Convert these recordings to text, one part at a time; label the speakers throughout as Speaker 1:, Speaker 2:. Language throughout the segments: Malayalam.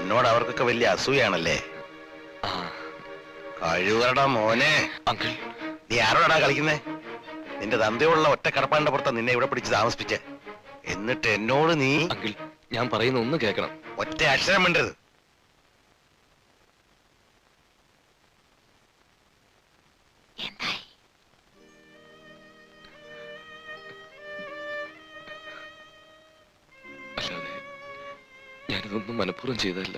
Speaker 1: തന്നോട് അവർക്കൊക്കെ വലിയ അസൂയാണല്ലേ? കഴിവറടാ മോനെ.
Speaker 2: അങ്കിൾ,
Speaker 1: നീ ആരോടാ കളിക്കുന്നേ? നിന്റെ തന്തയുള്ള ഒറ്റ കടപ്പാടിന്റെ പുറത്താ നിന്നെ ഇവിടെ പിടിച്ച് താമസിപ്പിച്ചേ. എന്നിട്ട് എന്നോട് നീ...
Speaker 2: അങ്കിൾ, ഞാൻ പറയുന്ന ഒന്ന് കേൾക്കണം.
Speaker 1: ഒറ്റ അക്ഷരം വേണ്ടത്.
Speaker 2: അല്ലാതെ ഞാനിതൊന്നും മനഃപൂർവ്വം ചെയ്തതല്ല.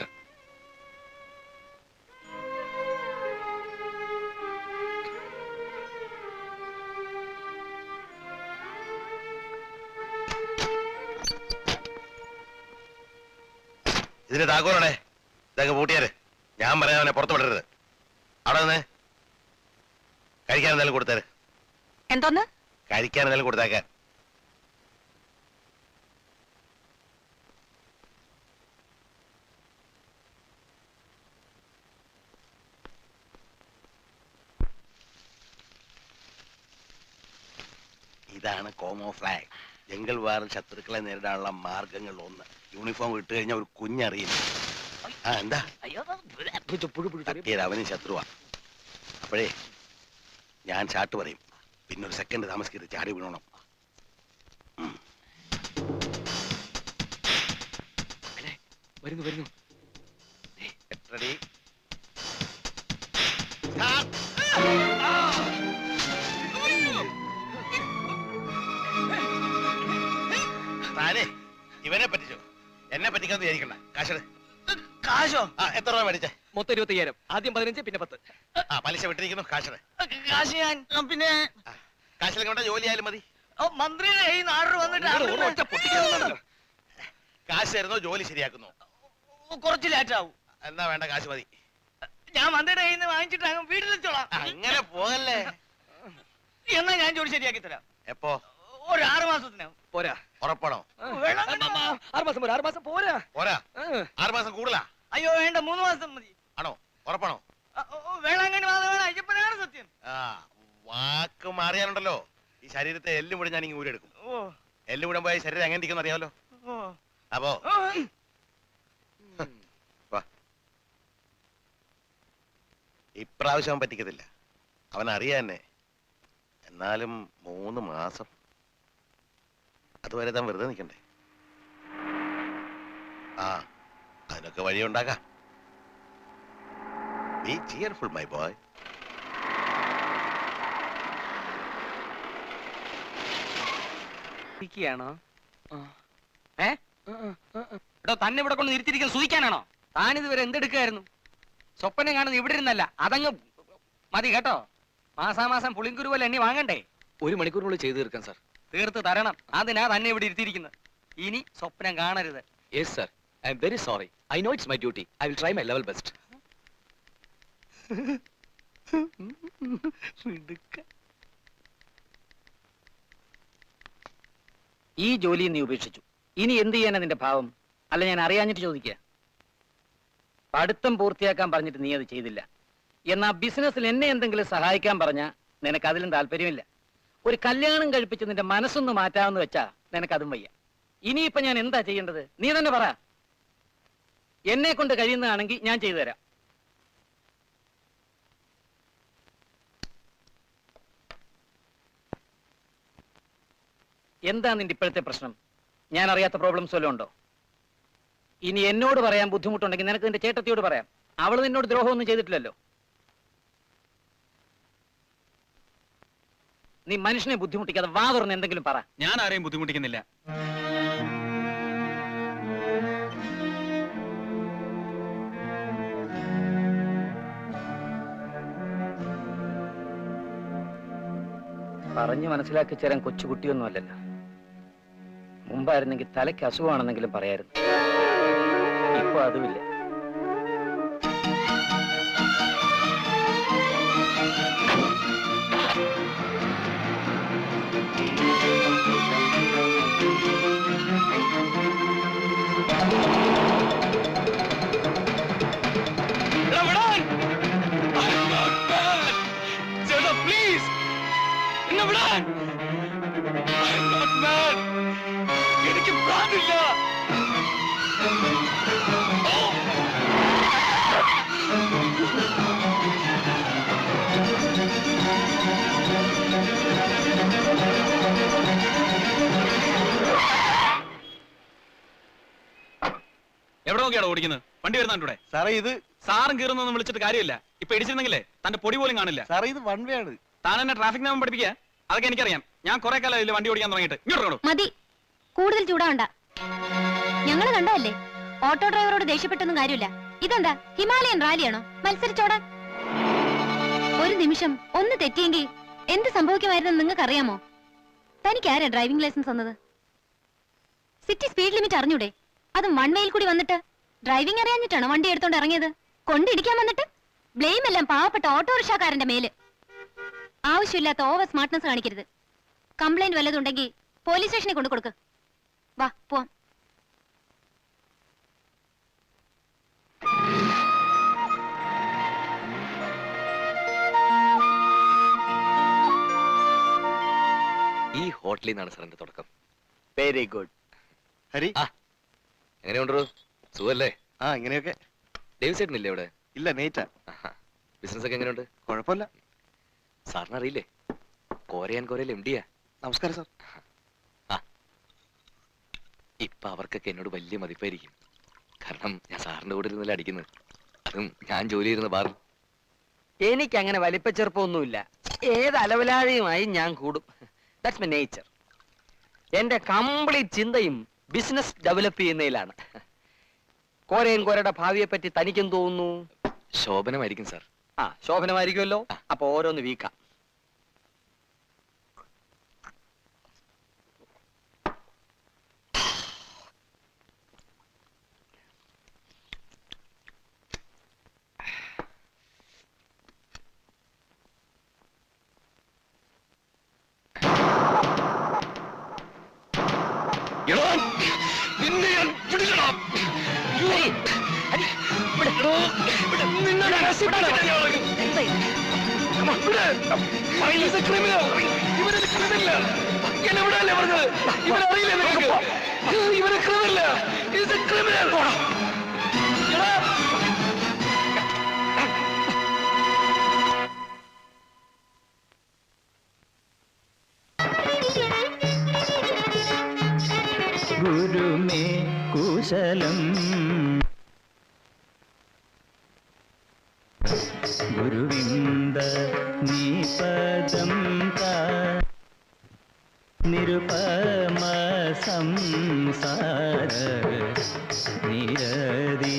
Speaker 1: ഇതിന് താക്കോലടെ ഇതൊക്കെ പൂട്ടിയാര്. ഞാൻ പറയാൻ അവനെ പുറത്തു വിടരുത്. അവിടെ നിന്ന് കഴിക്കാൻ എന്തെങ്കിലും കൊടുത്തേര്.
Speaker 3: എന്തോന്ന്?
Speaker 1: കഴിക്കാൻ എന്തെങ്കിലും കൊടുത്തേക്കാൻ. ഇതാണ് കോമോ ഫ്ലാഗ്. ജംഗിൾ വാറിൽ ശത്രുക്കളെ നേരിടാനുള്ള മാർഗങ്ങളിൽ ഒന്ന്. യൂണിഫോം ഇട്ട് കഴിഞ്ഞാൽ ഒരു കുഞ്ഞറിയില്ല. ആ എന്താ അവനും ശത്രുവാ. അപ്പോഴേ ഞാൻ ചാട്ട് പറയും. പിന്നെ ഒരു സെക്കൻഡ് താമസിക്കരുത്, ചാടി വീണോണം.
Speaker 2: വരുന്നു വരുന്നു.
Speaker 1: റെഡി? താനേ ഇവനെ പറ്റിച്ചോ, എന്നെ പറ്റിക്കാന്ന് വിചാരിക്കണ്ട. കാശ്
Speaker 4: കാശോ?
Speaker 1: എത്ര രൂപ മേടിച്ചേ?
Speaker 2: മൊത്തം 25,000. ആദ്യം 15, പിന്നെ 10.
Speaker 1: പലിശ വിട്ടിരിക്കുന്നു. കാശ്
Speaker 4: കാശ് ഞാൻ പിന്നെ
Speaker 1: കാശിലും കൊണ്ട ജോലി ആയാലും മതി.
Speaker 4: മന്ത്രിയുടെ ഈ നാട് വന്നിട്ട്
Speaker 1: കാശ് തരുന്നോ ജോലി ശരിയാക്കുന്നു?
Speaker 4: കുറച്ച് ലേറ്റ് ആവും.
Speaker 1: എന്നാ വേണ്ട, കാശ് മതി.
Speaker 4: ഞാൻ മന്ത്രിയുടെ കയ്യിൽ നിന്ന് വാങ്ങിച്ചിട്ട് അങ്ങ് വീട്ടിലെത്തോളാം.
Speaker 1: അങ്ങനെ പോകല്ലേ.
Speaker 4: എന്നാ ഞാൻ ജോലി ശരിയാക്കി തരാം.
Speaker 1: എപ്പോ?
Speaker 4: ഒരു 6 മാസത്തിനാവും.
Speaker 2: പോരാ?
Speaker 1: ഉറപ്പാണോ?
Speaker 2: 6 മാസം പോരാ. 6 മാസം പോരാ.
Speaker 1: പോരാ? 6 മാസം കൂടുതലാ?
Speaker 4: അയ്യോ വേണ്ട, 3 മാസം മതി.
Speaker 1: ആണോ? ഉറപ്പാണോ?
Speaker 4: വേളാങ്കണ്ണി മാധവൻ അയ്യപ്പനാണ് സത്യം.
Speaker 1: വാക്ക് മാറിയാലുണ്ടല്ലോ ഈ ശരീരത്തെ എല്ലും കൂടെ ഞാൻ ഇങ്ങനെ ഊരെടുക്കും. എല്ലും കൂടെ പോയി ശരീരം എങ്ങനെ ഇരിക്കുന്നു അറിയാമല്ലോ. അപ്പോ ഇപ്രാവശ്യം പറ്റിക്കത്തില്ല, അവൻ അറിയാ എന്നെ. എന്നാലും 3 മാസം അതുവരെ താൻ വെറുതെ നിൽക്കണ്ടേ? അതിനൊക്കെ വഴിയുണ്ടാക്കാം. Be cheerful, my boy.
Speaker 4: ണോ? തന്നെ ഇവിടെ കൊണ്ട് ഇരുത്തിരിക്കുന്ന സൂഹിക്കാനാണോ? താനിതുവരെ എന്തെടുക്കായിരുന്നു? സ്വപ്നം കാണുന്നത് ഇവിടെ ഇരുന്നല്ല, അതങ്ങ് മതി കേട്ടോ. മാസാമാസം പുളിങ്കുരു പോലെ എണ്ണി വാങ്ങണ്ടേ?
Speaker 2: 1 മണിക്കൂറിനുള്ളിൽ ചെയ്തു തീർക്കാം സാർ.
Speaker 4: തീർത്ത് തരണം. അതിനാ തന്നെ ഇവിടെ ഇരുത്തിയിരിക്കുന്നത്. ഇനി സ്വപ്നം കാണരുത്.
Speaker 2: Yes sir. I am very sorry. I know it's my duty. I will try my level best.
Speaker 5: ഈ ജോലി നീ ഉപേക്ഷിച്ചു. ഇനി എന്ത് ചെയ്യാനാ നിന്റെ ഭാവം? അല്ല, ഞാൻ അറിയാഞ്ഞിട്ട് ചോദിക്കുക. പഠിത്തം പൂർത്തിയാക്കാൻ പറഞ്ഞിട്ട് നീ അത് ചെയ്തില്ല. എന്നാ ബിസിനസ്സിൽ എന്നെ എന്തെങ്കിലും സഹായിക്കാൻ പറഞ്ഞാ നിനക്ക് അതിലും താല്പര്യമില്ല. ഒരു കല്യാണം കഴിപ്പിച്ച് നിന്റെ മനസ്സൊന്ന് മാറ്റാമെന്ന് വെച്ചാ നിനക്കതും വയ്യ. ഇനിയിപ്പൊ ഞാൻ എന്താ ചെയ്യേണ്ടത്? നീ തന്നെ പറ. എന്നെ കൊണ്ട് കഴിയുന്നതാണെങ്കിൽ ഞാൻ ചെയ്തു തരാം. എന്താ നിന്റെ ഇപ്പോഴത്തെ പ്രശ്നം? ഞാൻ അറിയാത്ത പ്രോബ്ലംസ് വല്ലതും ഉണ്ടോ? ഇനി എന്നോട് പറയാൻ ബുദ്ധിമുട്ടുണ്ടെങ്കിൽ നിനക്ക് നിന്റെ ചേട്ടത്തിയോട് പറയാം. അവൾ നിന്നോട് ദ്രോഹമൊന്നും ചെയ്തിട്ടില്ലല്ലോ. നീ മനുഷ്യനെ ബുദ്ധിമുട്ടിക്കാതെ വാ തുറന്ന് എന്തെങ്കിലും പറ.
Speaker 6: ഞാൻ ആരെയും ബുദ്ധിമുട്ടിക്കുന്നില്ല.
Speaker 5: പറഞ്ഞു മനസ്സിലാക്കി ചേരാൻ കൊച്ചുകുട്ടിയൊന്നും അല്ലല്ലോ. മുമ്പായിരുന്നെങ്കിൽ തലയ്ക്ക് അസുഖമാണെന്നെങ്കിലും പറയായിരുന്നു. ഇപ്പൊ അതുമില്ല.
Speaker 2: എനിക്ക് പ്രാണില്ല.
Speaker 3: ഓടിക്കുന്നത്? വണ്ടി വരുന്നുണ്ടൂടെ?
Speaker 1: സാറേ ഇത്
Speaker 3: സാറും കീറുന്നൊന്നും വിളിച്ചിട്ട് കാര്യമില്ല. ഇപ്പൊ ഇടിച്ചിരുന്നെങ്കിലേ തന്റെ പൊടി പോലും കാണില്ല.
Speaker 1: സാറേ ഇത് വൺ വേ ആണ്.
Speaker 3: താൻ എന്നെ ട്രാഫിക് നിയമം പഠിപ്പിക്കുക? അതൊക്കെ എനിക്കറിയാം. ഞാൻ കുറെ കാലം ഇതിൽ വണ്ടി ഓടിക്കാൻ തുടങ്ങിയിട്ട്. ഇങ്ങോട്ട്
Speaker 6: മതി, കൂടുതൽ ചൂടാവണ്ട. ഞങ്ങള് കണ്ടതല്ലേ, ഓട്ടോ ഡ്രൈവറോട് ദേഷ്യപ്പെട്ടൊന്നും കാര്യമില്ല. ഇതെന്താ ഹിമാലയൻ റാലിയാണോ? മത്സരിച്ചോടാൻ. ഒരു നിമിഷം ഒന്ന് തെറ്റിയെങ്കിൽ എന്ത് സംഭവിക്കുമായിരുന്നു നിങ്ങൾക്ക് അറിയാമോ? തനിക്ക് ആരാ ഡ്രൈവിംഗ് ലൈസൻസ് തന്നത്? സിറ്റി സ്പീഡ് ലിമിറ്റ് അറിഞ്ഞൂടെ? അതും വൺ വേയിൽ കൂടി വന്നിട്ട്. ഡ്രൈവിംഗ് അറിയാഞ്ഞിട്ടാണോ വണ്ടി എടുത്തോണ്ട് ഇറങ്ങിയത്? കൊണ്ടിടിക്കാൻ വന്നിട്ട് ബ്ലെയിം എല്ലാം പാവപ്പെട്ട ഓട്ടോറിക്ഷക്കാരന്റെ മേല്. ആവശ്യമില്ലാത്ത ഓവർ സ്മാർട്ട്നെസ് കാണിക്കരുത്. കംപ്ലൈന്റ് വല്ലതുണ്ടെങ്കിൽ പോലീസ് സ്റ്റേഷനിൽ കൊണ്ടു കൊടുക്ക്. വാ പോവാം.
Speaker 2: ഈ ഹോട്ടലിൽ നിന്നാണ് സാർ എന്റെ തുടക്കം.
Speaker 1: Very good. ഹരി
Speaker 2: എങ്ങനെയുണ്ടോ? സുഖല്ലേ?
Speaker 1: ഇങ്ങനെയൊക്കെ.
Speaker 2: ഡേവിസ് ചേട്ടനില്ലേ ഇവിടെ?
Speaker 1: ഇല്ല, നെയ്റ്റാ.
Speaker 2: ബിസിനസ് ഒക്കെ എങ്ങനെയുണ്ട്?
Speaker 1: കുഴപ്പമില്ല.
Speaker 2: സാറിന് അറിയില്ലേ, കോരയിൽ എംഡിയാ.
Speaker 1: നമസ്കാരം സാർ.
Speaker 2: ഇപ്പൊ അവർക്കൊക്കെ എന്നോട് വലിയ മതിപ്പായിരിക്കും. കാരണം ഞാൻ സാറിന്റെ കൂടെ ഇരുന്നല്ലേ അടിക്കുന്നത്. അതും ഞാൻ ജോലി ചെയ്യുന്ന ബാറിൽ.
Speaker 4: എനിക്ക് അങ്ങനെ വലിപ്പച്ചെറുപ്പമൊന്നുമില്ല. ഏത് അലവലാഴയുമായി ഞാൻ കൂടും. That's my nature. എന്റെ കംപ്ലീറ്റ് ചിന്തയും ബിസിനസ് ഡെവലപ്പ് ചെയ്യുന്നതിലാണ്. കോരയുടെ ഭാവിയെ പറ്റി തനിക്കും തോന്നുന്നു?
Speaker 2: ശോഭനമായിരിക്കും സാർ.
Speaker 4: ശോഭനമായിരിക്കുമല്ലോ. അപ്പൊ ഓരോന്ന് വീക്കാം.
Speaker 7: ഗുരുമേ കുശലം ഗുരുവിന്ദ നിപദം നിരുപമ സംസാര നിരതി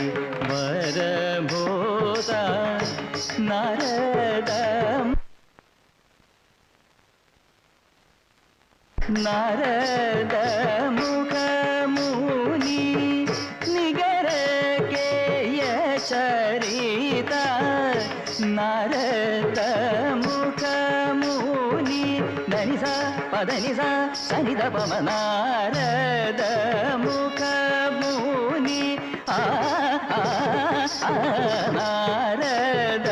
Speaker 7: വരബോധ നാരദം നാരദ മുഖമുനി നിഗരകേയ ചരിത നാരദ മുഖമുനി ധനിസ പദനിസ സനിധ പമ നാരദ മുഖമുനി നാരദ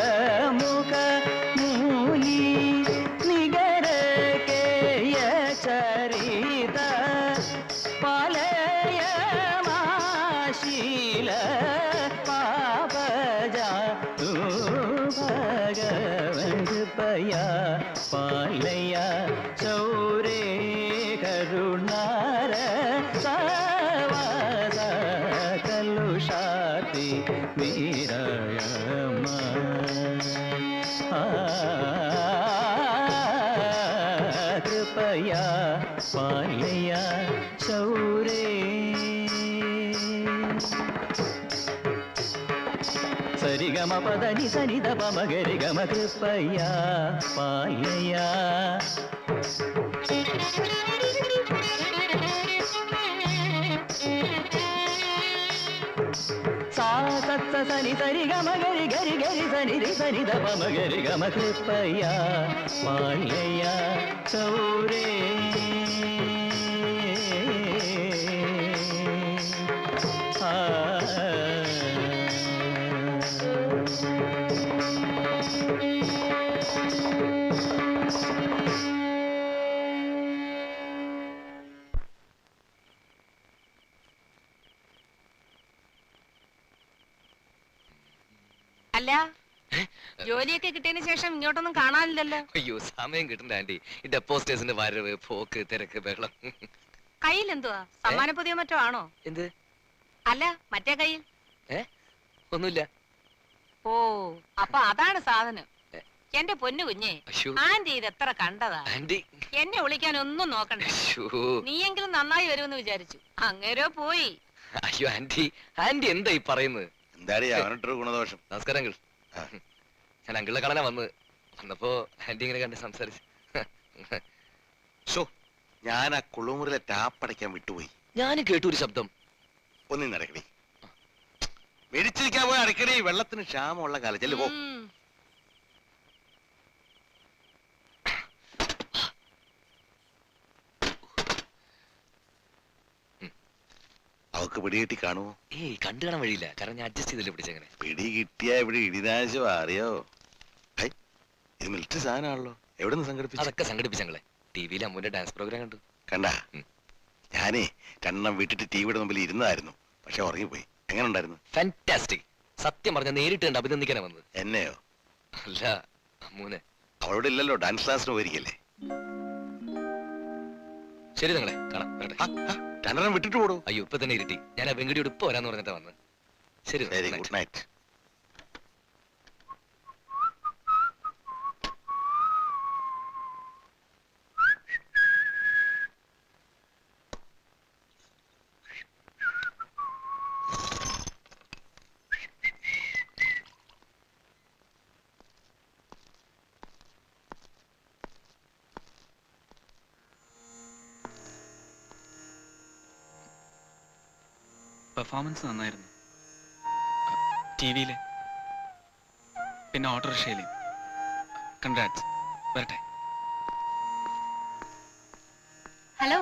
Speaker 7: മുഖമുനി നിഗരകേയ ചരിത പാലയമാശീല പാപജാ ഭഗവൻ കൃപയാ പാലയ ചൗരേ കരുണാര സവാസ കലുഷാതി വീരയമ കൃപയാ പാലയ ചൗരേ സരിഗമ പദനി സനിധ പമ ഗരിഗമ കൃപയാ പാലയ സാ സത്ത സനി സരി ഗമ ഗരി ഗരി ഗരി സനി രി സനി ധ പമ ഗരി ഗമ കൃപയാ പാലയ ചൗരേ
Speaker 8: അല്ല, ജോലിയൊക്കെ കിട്ടിയതിന് ശേഷം ഇങ്ങോട്ടൊന്നും കാണാനില്ലല്ലോ.
Speaker 2: അയ്യോ, സമയം കിട്ടണ്ട ആന്റി. ഈ ഡെപ്പോസ്റ്റേഴ്സിന്റെ വരവ്, പോക്ക്, തിരക്ക്, ബഹളം.
Speaker 8: കയ്യിൽ എന്തുവാ? സമ്മാനപ്പൊതിയോ മറ്റോ ആണോ?
Speaker 2: എന്ത്?
Speaker 8: അല്ല, മറ്റേ കയ്യിൽ
Speaker 2: ഒന്നുമില്ല.
Speaker 8: ഓ അപ്പൊ അതാണ് സാധനം. എന്റെ പൊന്നു കുഞ്ഞെ,
Speaker 2: അശ്ശോ.
Speaker 8: ആന്റി ഇത് എത്ര കണ്ടതാ.
Speaker 2: ആന്റി.
Speaker 8: എന്നെ വിളിക്കാൻ ഒന്നും നോക്കണ്ട. നീയെങ്കിലും നന്നായി വരുമെന്ന് വിചാരിച്ചു. അങ്ങേരോ പോയി.
Speaker 2: അയ്യോ ആന്റി, ആന്റി എന്താ ഈ പറയുന്നത്?
Speaker 1: എന്താടി അവനിട്ടൊരു ഗുണദോഷം.
Speaker 2: നമസ്കാരം അങ്കിൾ. ഞാൻ അങ്കിളിനെ കാണാനാ വന്നപ്പോ ആന്റി ഇങ്ങനെ കണ്ട് സംസാരിച്ചു.
Speaker 1: ഞാൻ ആ കുളിമുറിയിലെ ടാപ്പടയ്ക്കാൻ വിട്ടുപോയി.
Speaker 2: ഞാൻ കേട്ടു ഒരു ശബ്ദം.
Speaker 1: ഒന്നും നടക്കണേ, മേടിച്ചിരിക്കാൻ പോയി അടക്കണേ. വെള്ളത്തിന് ക്ഷാമമുള്ള കാലം ചെല്ലു പോ. അവക്ക് പിടികിട്ടി കാണുമോ?
Speaker 2: ഏയ് കണ്ടു കാണാൻ വഴിയില്ല, കാരണം ഞാൻ അഡ്ജസ്റ്റ് ചെയ്തില്ല പിടിച്ചെങ്ങനെ.
Speaker 1: പിടി കിട്ടിയാ ഇവിടെ ഇടിനാശം അറിയോ? ഇത് മിലിറ്ററി സാധനമാണല്ലോ. എവിടെ നിന്ന് സംഘടിപ്പിച്ചു?
Speaker 2: അതൊക്കെ സംഘടിപ്പിച്ചങ്ങളെ. ടിവിയിൽ അമ്മൂന്റെ ഡാൻസ് പ്രോഗ്രാം കണ്ടു.
Speaker 1: കണ്ടാ? ഞാനേ രണ്ടെണ്ണം വിട്ടിട്ട് ടിവിയുടെ മുമ്പിൽ ഇരുന്നതായിരുന്നു, പക്ഷെ ഉറങ്ങിപ്പോയി. എങ്ങനെ ഉണ്ടായിരുന്നു?
Speaker 2: ഫാന്റാസ്റ്റിക്. സത്യം പറഞ്ഞ നേരിട്ട് കണ്ട് അഭിനന്ദിക്കാനാ വന്നത്.
Speaker 1: എന്നെയോ?
Speaker 2: അല്ല, അമ്മൂനെ.
Speaker 1: അവളോട് ഇല്ലല്ലോ, ഡാൻസ് ക്ലാസ്സിന് പോയിരിക്കല്ലേ.
Speaker 2: ശരി നിങ്ങളെ കാണാം, വരട്ടെ.
Speaker 1: രണ്ടെണ്ണം വിട്ടിട്ട് പോടൂ.
Speaker 2: അയ്യോ ഇപ്പൊ തന്നെ ഇരുട്ടി. ഞാൻ ആ വെങ്കടിയോട് ഇപ്പൊ വരാന്ന് പറഞ്ഞിട്ടാ വന്നത്. ശരി,
Speaker 1: ഗുഡ് നൈറ്റ്.
Speaker 3: പെർഫോമൻസ് നന്നായിരുന്നു. ടിവിയിലെ പിന്നെ ഓട്ടോറിക്ഷയിലെയും. കൺഗ്രാറ്റ്സ്. വരട്ടെ.
Speaker 6: Hello,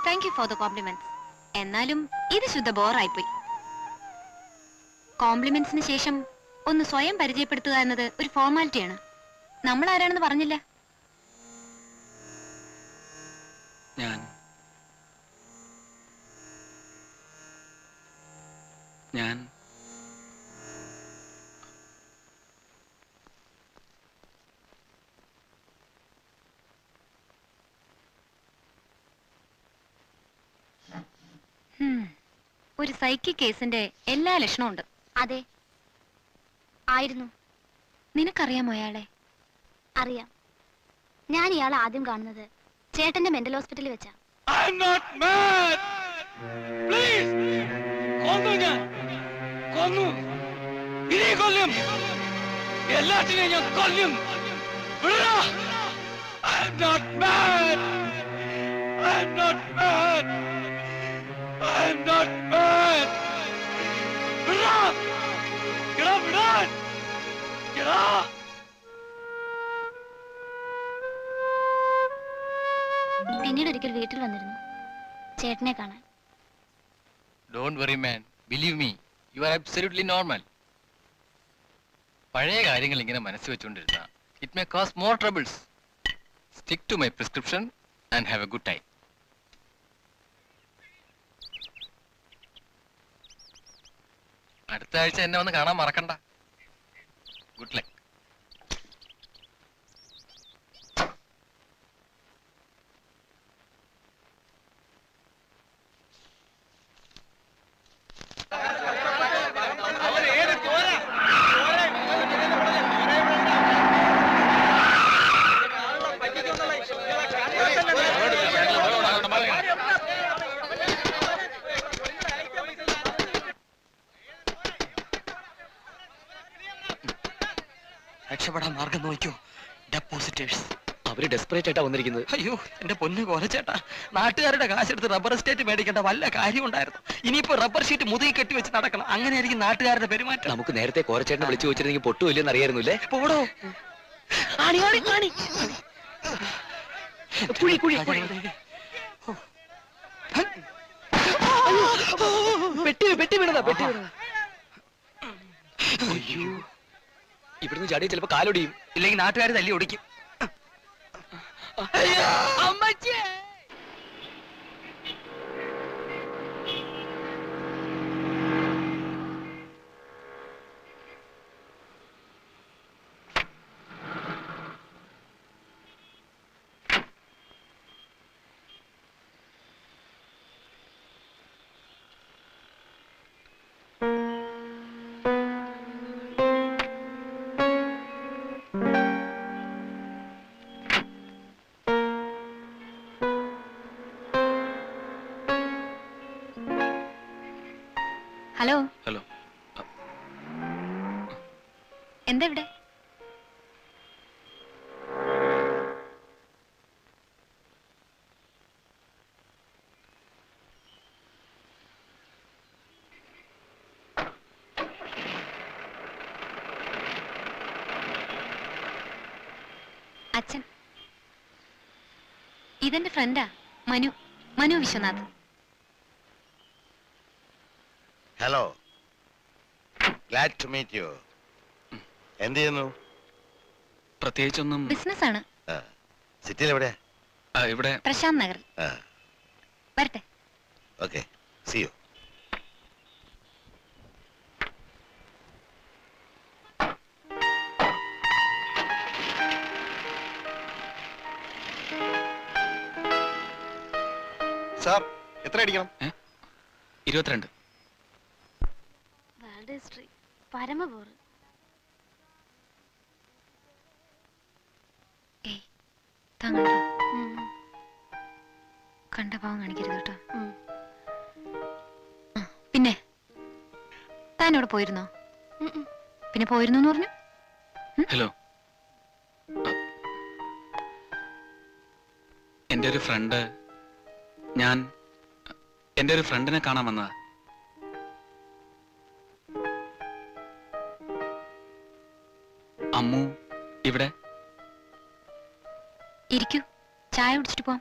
Speaker 6: thank you for the compliments. എന്നാലും ഇത് ശുദ്ധ ബോറായിപ്പോയി. കോംപ്ലിമെന്റ്സിന് ശേഷം ഒന്ന് സ്വയം പരിചയപ്പെടുത്തുക എന്നത് ഒരു ഫോർമാലിറ്റിയാണ്. നമ്മൾ ആരാണെന്ന് പറഞ്ഞില്ല.
Speaker 3: ഞാൻ
Speaker 6: ഒരു സൈക്കിക് കേസിന്റെ എല്ലാ ലക്ഷണവും ഉണ്ട്.
Speaker 9: അതെ, ആയിരുന്നു.
Speaker 6: നിനക്കറിയാമോ അയാളെ?
Speaker 9: അറിയാം. ഞാൻ ഇയാളെ ആദ്യം കാണുന്നത് ചേട്ടന്റെ മെന്റൽ ഹോസ്പിറ്റലിൽ വെച്ചാ.
Speaker 3: എല്ലാത്തിനെയും ഞാൻ കൊല്ലും. I'm not mad. I'm not mad. I'm not mad. Get up, man. Get up.
Speaker 9: പിന്നീട് ഒരിക്കൽ വീട്ടിൽ വന്നിരുന്നു ചേട്ടനെ കാണാൻ.
Speaker 5: Don't worry man. Believe me, you are absolutely normal. പഴയ കാര്യങ്ങൾ ഇങ്ങനെ മനസ്സ് വെച്ചുകൊണ്ടിരുന്ന it may cause more troubles. Stick to my prescription and have a good time. അടുത്ത ആഴ്ച എന്നെ വന്ന് കാണാൻ മറക്കണ്ട. Good luck.
Speaker 4: രക്ഷപ്പെടാൻ മാർഗം നോക്കിയോ? ഡെപ്പോസിറ്റേഴ്സ്.
Speaker 2: അവര് ഡെസ്പറേറ്റ് ആയിട്ടാ വന്നിരിക്കുന്നത്.
Speaker 4: അയ്യോ എന്റെ പൊന്നു കോലച്ചേട്ടാ, നാട്ടുകാരുടെ കാശെടുത്ത് റബ്ബർ എസ്റ്റേറ്റ് മേടിക്കേണ്ട വല്ല കാര്യം ഉണ്ടായിരുന്നു. ഇനിയിപ്പോ റബ്ബർ ഷീറ്റ് മുതുകി കെട്ടി വെച്ച് നടക്കണം. അങ്ങനെയായിരിക്കും നാട്ടുകാരുടെ പെരുമാറ്റം.
Speaker 2: നമുക്ക് നേരത്തെ കോരച്ചേട്ടനെ വിളിച്ചു വെച്ചിരുന്നെങ്കിൽ പൊട്ടു ഇല്ലെന്ന് അറിയായിരുന്നില്ലേ?
Speaker 4: പോടോ. കുഴി കുഴി കുഴി. പെട്ടി പെട്ടി വീണതാ, പെട്ടി വീണതാ.
Speaker 2: അയ്യോ, ഇവിടുന്ന് ചാടി ചിലപ്പോ കാലൊടിയും.
Speaker 4: ഇല്ലെങ്കിൽ നാട്ടുകാർ തല്ലി ഒടിക്കും. അമ്മച്ചേ.
Speaker 6: എന്താ ഇവിടെ? അച്ഛൻ, ഇതെന്റെ ഫ്രണ്ടാ, Manu Vishwanath.
Speaker 1: Hello, glad to meet you. എന്ത് ചെയ്യുന്നു?
Speaker 3: പ്രത്യേകിച്ചൊന്നും.
Speaker 6: ബിസിനസ് ആണ്.
Speaker 1: സിറ്റിയിൽ എവിടെയാ?
Speaker 3: ഇവിടെ
Speaker 6: പ്രശാന്ത് നഗറിൽ. വരട്ടെ.
Speaker 1: Okay, see you. സാർ, എത്ര അടിക്കണം?
Speaker 3: 22.
Speaker 9: വേൾഡ് ഹിസ്റ്ററി പരമബോറ്.
Speaker 6: കണ്ട പാവം കാണിക്കരുത് കേട്ടോ. പിന്നെ താൻ ഇവിടെ പോയിരുന്നോ? പിന്നെ പോയിരുന്നു എന്ന് പറഞ്ഞു.
Speaker 3: ഹലോ, എന്റെ ഒരു ഫ്രണ്ടിനെ കാണാൻ വന്നതാ. അമ്മു ഇവിടെ?
Speaker 6: ഇരിക്കൂ, ചായ കുടിച്ചിട്ട് പോവാം.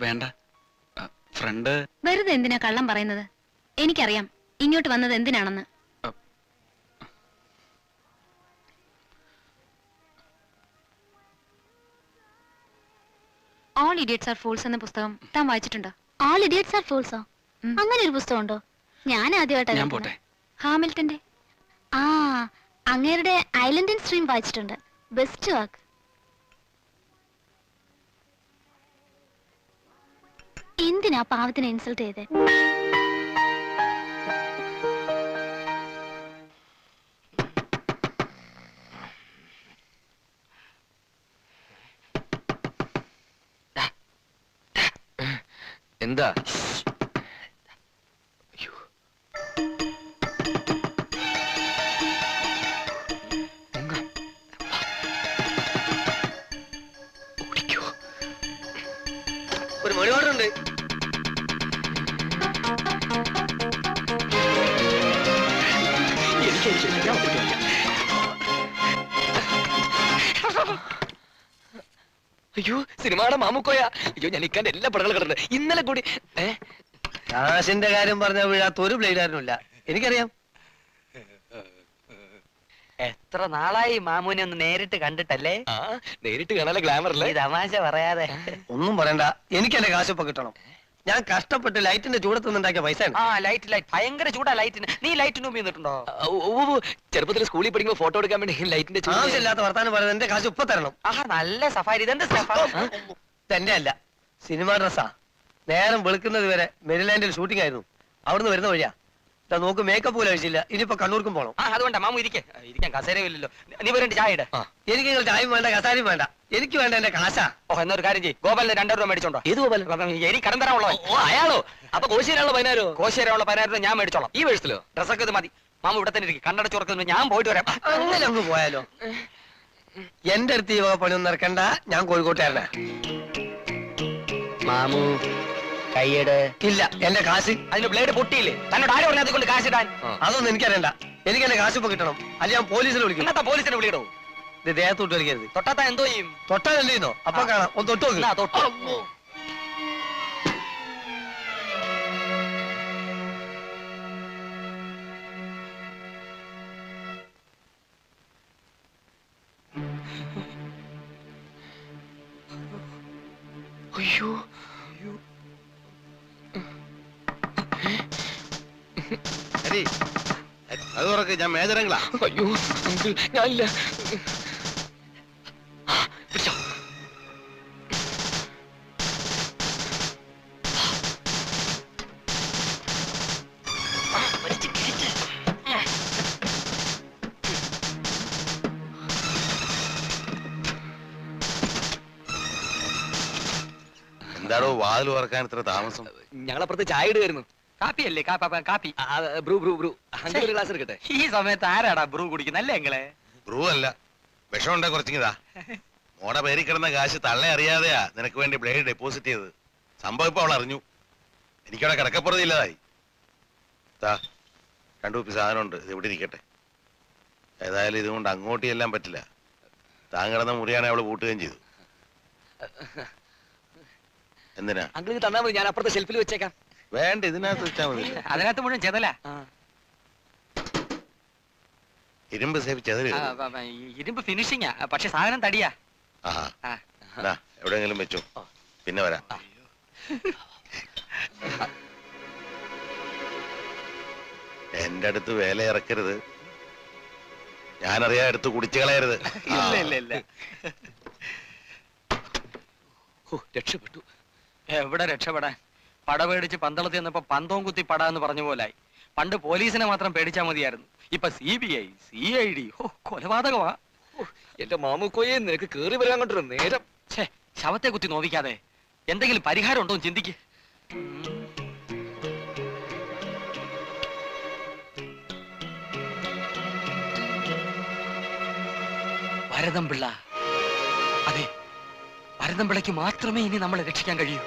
Speaker 3: വേണ്ട, ഫ്രണ്ട്.
Speaker 6: വെറുതെ എന്തിനാ കള്ളം പറയുന്നത്? എനിക്കറിയാം ഇങ്ങോട്ട് വന്നത് എന്തിനാണെന്ന്. ഓൾ ഇഡിയറ്റ്സ് ആർ ഫൂൾസ് എന്ന പുസ്തകം താൻ വായിച്ചിട്ടുണ്ടോ?
Speaker 9: ഓൾ ഇഡിയറ്റ്സ് ആർ ഫൂൾസോ? അങ്ങനെ ഒരു പുസ്തകം ഉണ്ടോ? ഞാൻ ആദ്യമായിട്ടാണ്.
Speaker 3: പോട്ടെ.
Speaker 6: ഹാമിൽട്ടന്റെ.
Speaker 9: ആ, അങ്ങേരുടെ ഐലൻഡ് ആൻഡ് സ്ട്രീം വായിച്ചിട്ടുണ്ട്. ബെസ്റ്റ് വാക്ക്. എന്തിനാ പാവത്തിനെ ഇൻസൾട്ട് ചെയ്തേ?
Speaker 2: എന്താ?
Speaker 4: ഒരു മണി ഓർഡർ ഉണ്ട്.
Speaker 2: അയ്യോ, സിനിമയുടെ മാമുക്കോയ. അയ്യോ, ഞാൻ ഇക്കാന്റെ എല്ലാ പടങ്ങളും കണ്ടിട്ടുണ്ട്. ഇന്നലെ കൂടി.
Speaker 4: കാശിന്റെ കാര്യം പറഞ്ഞാൽ വീഴാത്ത ഒരു പ്ലേറ്റുകാരനുമില്ല, എനിക്കറിയാം. എത്ര നാളായി മാമൂനെ ഒന്ന് നേരിട്ട് കണ്ടിട്ടല്ലേ?
Speaker 2: നേരിട്ട് കാണാൻ ഗ്ലാമർ അല്ലേ?
Speaker 4: തമാശ പറയാതെ. ഒന്നും പറയണ്ട, എനിക്ക് എന്റെ കാശ് ഇപ്പൊ കിട്ടണം. ഞാൻ കഷ്ടപ്പെട്ട് ലൈറ്റിന്റെ ചൂടത്ത് നിന്നുണ്ടാക്കിയ പൈസ.
Speaker 5: ലൈറ്റ് ഭയങ്കര ചൂടാ ലൈറ്റിന്. നീ ലൈറ്റിന് മുമ്പ് നിന്നിട്ടുണ്ടോ?
Speaker 2: ചെറുപ്പത്തിൽ സ്കൂളിൽ പഠിക്കുമ്പോ ഫോട്ടോ എടുക്കാൻ വേണ്ടി ലൈറ്റിന്റെ
Speaker 4: ആവശ്യമില്ലാത്ത വർത്താനം പറയുന്നത്. എന്റെ കാശ് ഇപ്പൊ തരണം.
Speaker 5: നല്ല സഫാരി. ഇതെന്ത്
Speaker 4: തന്നെ അല്ല, സിനിമ ഡ്രസ്സാ. നേരം വെളുക്കുന്നത് വരെ മെരിലാൻഡിൽ ഷൂട്ടിംഗ് ആയിരുന്നു. അവിടുന്ന് വരുന്ന വഴിയാ. നോക്ക്, മേക്കപ്പ് പോലും അഴിച്ചില്ല. ഇനിയിപ്പോ കണ്ണൂർക്കും പോണം.
Speaker 5: അതുകൊണ്ടാ മാമു ഇരിക്കാൻ കസേരയില്ലല്ലോ. നീ വരണ്ട് ചായ ഇട.
Speaker 4: എനിക്ക് നിങ്ങൾ ചായയും വേണ്ട, കസാരയും വേണ്ട. എനിക്ക് വേണ്ട എന്റെ കാശാ.
Speaker 5: എന്നൊരു കാര്യം ചെയ്യ്, ഗോപാലിന് 2 രൂപ മേടിച്ചോണ്ടോ.
Speaker 2: ഏത് ഗോപാലൻ?
Speaker 5: എനിക്ക് കടം തരാനുള്ളോ?
Speaker 2: അയാളോ? അപ്പൊ കോശിയിലുള്ള 15
Speaker 5: കോശേരയുള്ള 15 രൂപ ഞാൻ മേടിച്ചോളാം.
Speaker 2: ഈ വയസ്സിലോ?
Speaker 5: ഡ്രസ്സൊക്കെ ഇത് മതി. മാമു ഇവിടെ തന്നെ ഇരിക്കും. കണ്ണടച്ച് ഉറക്കുന്നു, ഞാൻ പോയിട്ട് വരാം.
Speaker 4: അങ്ങനെ അങ്ങ് പോയാലോ? എന്റെ അടുത്ത് ഈ വക പണിയൊന്നും നടക്കണ്ട. ഞാൻ കോഴിക്കോട്ടുകാരനാ.
Speaker 5: മാമു കൈയ്യട്.
Speaker 4: ഇല്ല, എന്റെ കാശ്.
Speaker 5: അതിന് ബ്ലേഡ് പൊട്ടിയില്ലേ? തന്നോട് ആര് പറഞ്ഞത് കൊണ്ട് കാശ് ഇടാൻ?
Speaker 4: അതൊന്നും എനിക്കറിയണ്ട. എനിക്ക് എന്റെ കാശ് ഇപ്പൊ കിട്ടണം. അല്ലെങ്കിൽ ഞാൻ പോലീസിനെ വിളിക്കും.
Speaker 5: ഇന്നത്തെ പോലീസിനെ വിളിയിടോ.
Speaker 4: ഇത് ദേഹത്തോട്ട് കളിക്കരുത്.
Speaker 5: തൊട്ടാത്ത എന്തോ ചെയ്യും?
Speaker 4: തൊട്ടാൽ എന്ത് ചെയ്യുന്നോ? അപ്പൊ കാണാം. ഒന്ന് തൊട്ട് നോക്ക്.
Speaker 5: തൊട്ടോ.
Speaker 2: അയ്യോ,
Speaker 1: അത് തുറക്ക്, ഞാൻ മേജരങ്ങളാ.
Speaker 2: അയ്യോ അങ്കിൾ, ഞാനില്ല. പിടിച്ചോ.
Speaker 1: എന്താടോ വാതിൽ തുറക്കാൻ ഇത്ര താമസം?
Speaker 2: ഞങ്ങളപ്പുറത്ത് ചായ ഇടുമായിരുന്നു.
Speaker 5: കാപ്പി അല്ലേ? കാപ്പി.
Speaker 2: Bru Bru Bru. അങ്കിൾ ഒരു ഗ്ലാസ് എടുക്കട്ടെ?
Speaker 4: ഈ സമയത്ത് ആരാടാ ബ്രൂ കുടിക്കുന്നത് അല്ലേ അങ്ങളെ?
Speaker 1: ബ്രൂ അല്ല, വിഷമുണ്ടേ കുറച്ചിങ്ങതാ. മോടെ പേരിൽ കിടന്ന കാശ് തള്ളെ അറിയാതെയാ നിനക്ക് വേണ്ടി ബ്ലേഡ് ഡെപ്പോസിറ്റ് ചെയ്തത്. സംഭവം ഇപ്പൊ അവൾ അറിഞ്ഞു. എനിക്കവിടെ കിടക്കപ്പുറത്ത് ഇല്ലാതായി. താ 2 കുപ്പി സാധനമുണ്ട്, ഇത് ഇവിടെ ഇരിക്കട്ടെ. ഏതായാലും ഇതുകൊണ്ട് അങ്ങോട്ട് ചെല്ലാൻ പറ്റില്ല. താൻ കിടന്ന മുറിയാണെ അവള് പൂട്ടുകയും ചെയ്തു. എന്തിനാ?
Speaker 2: അങ്കിൾ തന്നാ മതി, ഞാൻ അപ്പുറത്തെ ഷെൽഫിൽ വെച്ചേക്കാം.
Speaker 1: വേണ്ട, ഇതിനകത്ത് വെച്ചാൽ മതി.
Speaker 4: അതിനകത്ത് മുഴുവൻ ചെതല.
Speaker 1: ഇരുമ്പ് സേഫ് ചെതല്.
Speaker 4: ഇരുമ്പ് ഫിനിഷിങ്ങാ, പക്ഷെ സാധനം തടിയാ.
Speaker 1: എവിടെയെങ്കിലും വെച്ചോ, പിന്നെ വരാം. എന്റെ അടുത്ത് വേല ഇറക്കരുത്. ഞാനറിയാ എടുത്ത് കുടിച്ചു കളയരുത്.
Speaker 4: ഇല്ല.
Speaker 2: രക്ഷപ്പെട്ടു.
Speaker 4: എവിടെ രക്ഷപ്പെടാൻ? പട പേടിച്ച് പന്തളത്തിൽ നിന്നപ്പോ പന്തവും കുത്തി പട എന്ന് പറഞ്ഞ പോലായി. പണ്ട് പോലീസിനെ മാത്രം പേടിച്ചാ മതിയായിരുന്നു. ഇപ്പൊ CBI, CID. കൊലപാതകമാ.
Speaker 2: എന്റെ മാമുക്കോയെ, നിനക്ക് കേറി വരാൻ കൊണ്ടൊരു നേരം.
Speaker 4: ശവത്തെ കുത്തി നോവിക്കാതെ എന്തെങ്കിലും പരിഹാരം ഉണ്ടോ എന്ന് ചിന്തിക്ക്. ഭരതംപിള്ള. അതെ, ഭരതംപിള്ളയ്ക്ക് മാത്രമേ ഇനി നമ്മളെ രക്ഷിക്കാൻ കഴിയൂ.